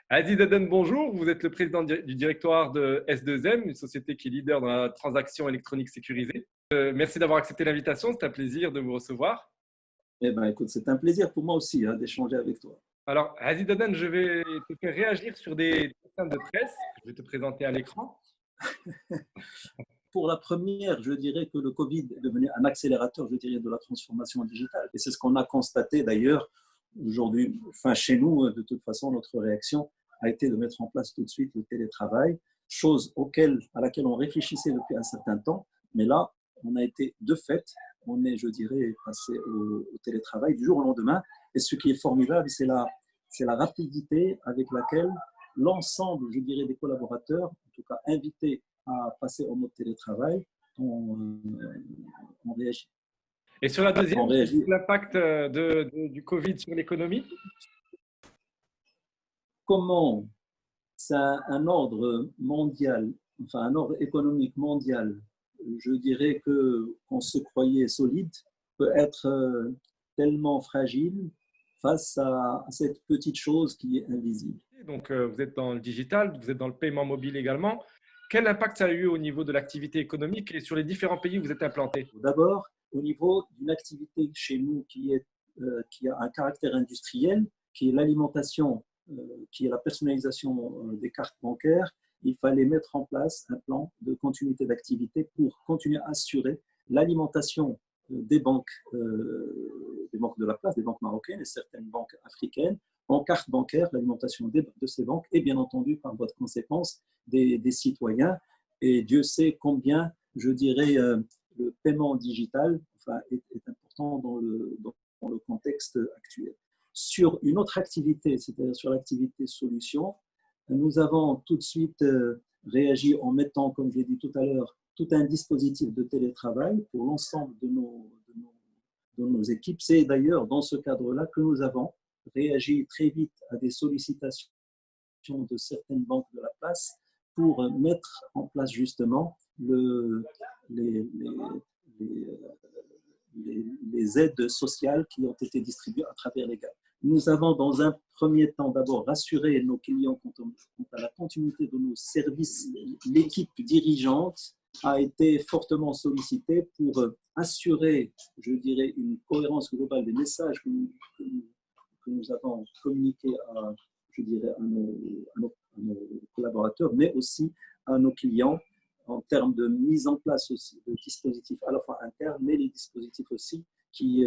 Aziz Aden, bonjour. Vous êtes le président du directoire de S2M, une société qui est leader dans la transaction électronique sécurisée. Merci d'avoir accepté l'invitation. C'est un plaisir de vous recevoir. Eh bien, écoute, c'est un plaisir pour moi aussi d'échanger avec toi. Alors, Aziz Aden, je vais te faire réagir sur des dessins de presse que je vais te présenter à l'écran. Pour la première, je dirais que le Covid est devenu un accélérateur, je dirais, de la transformation digitale. Et c'est ce qu'on a constaté d'ailleurs aujourd'hui. Enfin, chez nous, de toute façon, notre réaction a été de mettre en place tout de suite le télétravail, chose à laquelle on réfléchissait depuis un certain temps. Mais là, on a été de fait, on est, je dirais, passé au télétravail du jour au lendemain. Et ce qui est formidable, c'est la rapidité avec laquelle l'ensemble, je dirais, des collaborateurs, en tout cas invités à passer au mode télétravail, on réagit. Et sur la On deuxième, réagit. l'impact du Covid sur l'économie. Comment c'est un ordre mondial, enfin un ordre économique mondial, je dirais qu'on se croyait solide, peut être tellement fragile face à cette petite chose qui est invisible. Donc, vous êtes dans le digital, vous êtes dans le paiement mobile également. Quel impact ça a eu au niveau de l'activité économique et sur les différents pays où vous êtes implanté? D'abord, au niveau d'une activité chez nous qui a un caractère industriel, qui est l'alimentation, qui est la personnalisation des cartes bancaires, il fallait mettre en place un plan de continuité d'activité pour continuer à assurer l'alimentation des banques de la place, des banques marocaines et certaines banques africaines, en carte bancaire, l'alimentation de ces banques et bien entendu par voie de conséquence des citoyens. Et Dieu sait combien, je dirais, le paiement digital est important dans le contexte actuel. Sur une autre activité, c'est-à-dire sur l'activité solution, nous avons tout de suite réagi en mettant, comme je l'ai dit tout à l'heure, tout un dispositif de télétravail pour l'ensemble de nos équipes. C'est d'ailleurs dans ce cadre-là que nous avons réagi très vite à des sollicitations de certaines banques de la place pour mettre en place justement les, les, les aides sociales qui ont été distribuées à travers les GAL. Nous avons dans un premier temps d'abord rassuré nos clients quant à la continuité de nos services. L'équipe dirigeante a été fortement sollicitée pour assurer, je dirais, une cohérence globale des messages que nous avons communiqués je dirais, à nos collaborateurs, mais aussi à nos clients en termes de mise en place aussi de dispositifs à la fois internes, mais les dispositifs aussi qui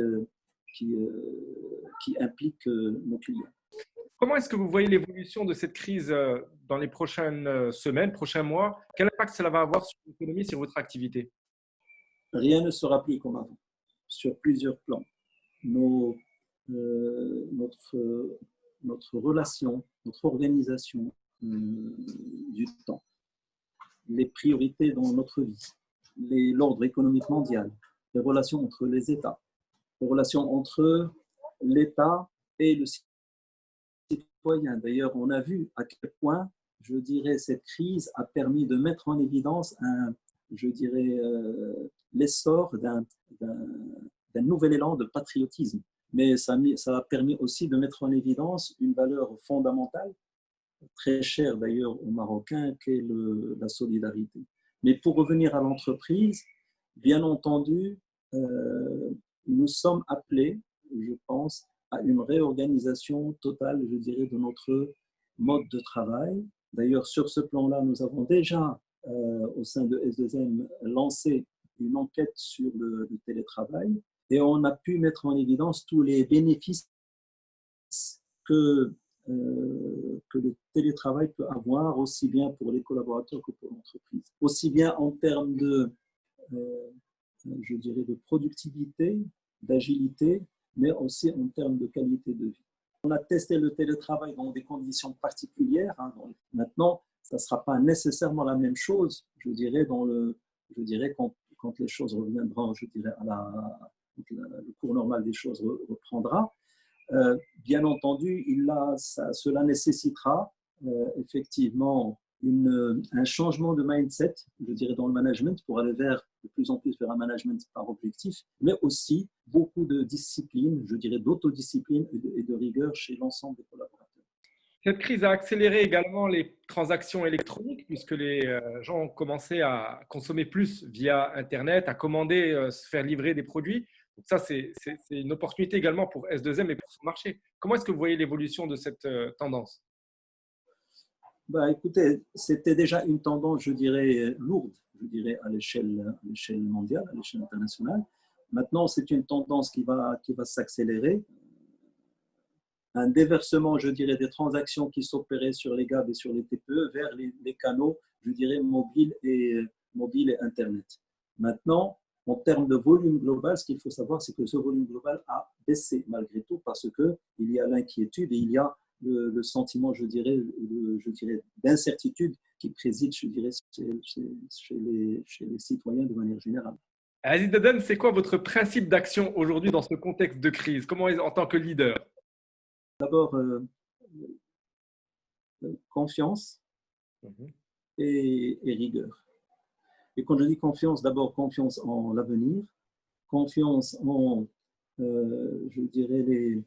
impliquent nos clients. Comment est-ce que vous voyez l'évolution de cette crise dans les prochaines semaines, prochains mois? Quel impact cela va avoir sur l'économie, sur votre activité? Rien ne sera plus comme avant, sur plusieurs plans. Notre relation, notre organisation du temps, les priorités dans notre vie, l'ordre économique mondial, les relations entre les États, les relations entre l'État et le citoyen. D'ailleurs, on a vu à quel point, je dirais, cette crise a permis de mettre en évidence je dirais, l'essor d'un nouvel élan de patriotisme. Mais ça a permis aussi de mettre en évidence une valeur fondamentale, très chère d'ailleurs aux Marocains, qu'est la solidarité. Mais pour revenir à l'entreprise, bien entendu, nous sommes appelés, je pense, à une réorganisation totale, je dirais, de notre mode de travail. D'ailleurs, sur ce plan-là, nous avons déjà, au sein de S2M, lancé une enquête sur le télétravail et on a pu mettre en évidence tous les bénéfices que le télétravail peut avoir, aussi bien pour les collaborateurs que pour l'entreprise. Aussi bien en termes je dirais, de productivité, d'agilité, mais aussi en termes de qualité de vie. On a testé le télétravail dans des conditions particulières. Maintenant, ça ne sera pas nécessairement la même chose, je dirais, quand les choses reviendront, je dirais, le cours normal des choses reprendra. Bien entendu, cela nécessitera effectivement un changement de mindset, je dirais, dans le management pour aller de plus en plus vers un management par objectif, mais aussi beaucoup de discipline, je dirais, d'autodiscipline et de rigueur chez l'ensemble des collaborateurs. Cette crise a accéléré également les transactions électroniques puisque les gens ont commencé à consommer plus via Internet, à commander, se faire livrer des produits. Donc ça, c'est une opportunité également pour S2M et pour son marché. Comment est-ce que vous voyez l'évolution de cette tendance? Bah, écoutez, c'était déjà une tendance, je dirais, lourde, je dirais, à l'échelle mondiale, à l'échelle internationale. Maintenant, c'est une tendance qui va s'accélérer. Un déversement, je dirais, des transactions qui s'opéraient sur les GAB et sur les TPE vers les canaux, je dirais, mobiles et Internet. Maintenant, en termes de volume global, ce qu'il faut savoir, c'est que ce volume global a baissé malgré tout parce qu'il y a l'inquiétude et il y a le sentiment, je dirais, d'incertitude qui préside, je dirais, chez les citoyens de manière générale. Aziz Daden, c'est quoi votre principe d'action aujourd'hui dans ce contexte de crise? Comment, en tant que leader? D'abord, confiance Mhm. et rigueur. Et quand je dis confiance, d'abord confiance en l'avenir, confiance en, je dirais,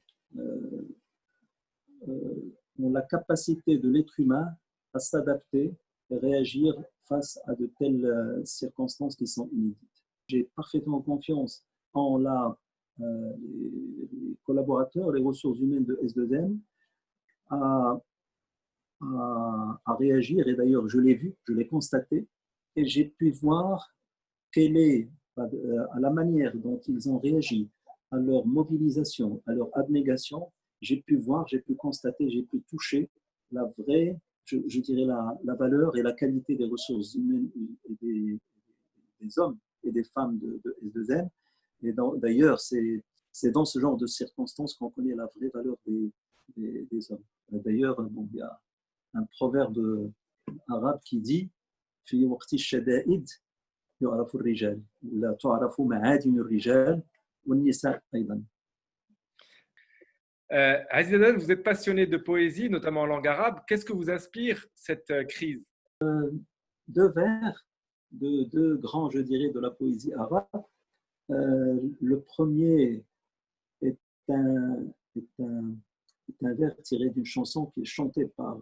en la capacité de l'être humain à s'adapter et réagir face à de telles circonstances qui sont inédites. J'ai parfaitement confiance en les collaborateurs, les ressources humaines de S2M à, à réagir. Et d'ailleurs, je l'ai vu, je l'ai constaté, et j'ai pu voir quelle est, à la manière dont ils ont réagi, à leur mobilisation, à leur abnégation, j'ai pu voir, j'ai pu constater, j'ai pu toucher la vraie, je dirais, la valeur et la qualité des ressources humaines et des hommes et des femmes de S2M. Et d'ailleurs, c'est dans ce genre de circonstances qu'on connaît la vraie valeur des hommes. D'ailleurs, bon, il y a un proverbe arabe qui dit في وقت الشدائد يعرف الرجال ولا تعرف معادن الرجال والنساء أيضا. Aziz Daden, vous êtes passionné de poésie, notamment en langue arabe. Qu'est-ce que vous inspire cette crise? Deux vers, deux grands, je dirais, de la poésie arabe. Le premier est un, est un, est un vers tiré d'une chanson qui est chantée par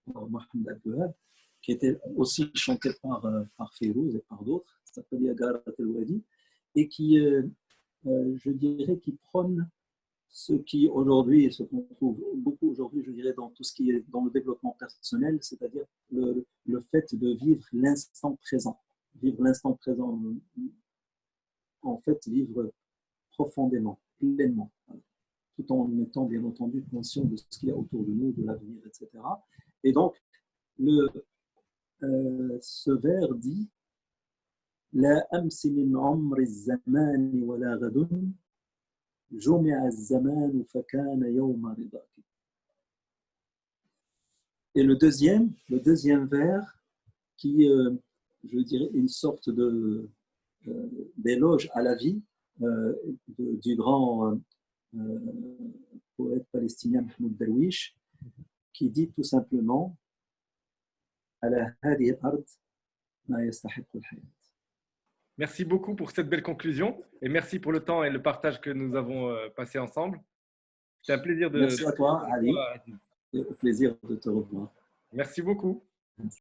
Mohamed Abdouhab, qui était aussi chantée par Fayrouz et par d'autres, ça s'appelle Yagarat el-Wadi, et qui, je dirais, qui prône ce qui aujourd'hui, ce qu'on trouve beaucoup aujourd'hui, je dirais, dans tout ce qui est dans le développement personnel, c'est-à-dire le fait de vivre l'instant présent. Vivre l'instant présent, en fait, vivre profondément, pleinement, tout en étant bien entendu conscient de ce qu'il y a autour de nous, de l'avenir, etc. Et donc, ce vers dit La amsi min umri zamani wa la ghadun jumi'a az-zaman fakana yawma ridaki. Et le deuxième vers qui, je dirais, une sorte d'éloge à la vie du grand poète palestinien Mahmoud Darwish, qui dit tout simplement على هذه الأرض ما يستحق الحياة. Merci beaucoup pour cette belle conclusion et merci pour le temps et le partage que nous avons passé ensemble. C'était un plaisir Merci à toi, Ali. de... Et au plaisir de te revoir. Merci beaucoup. Merci.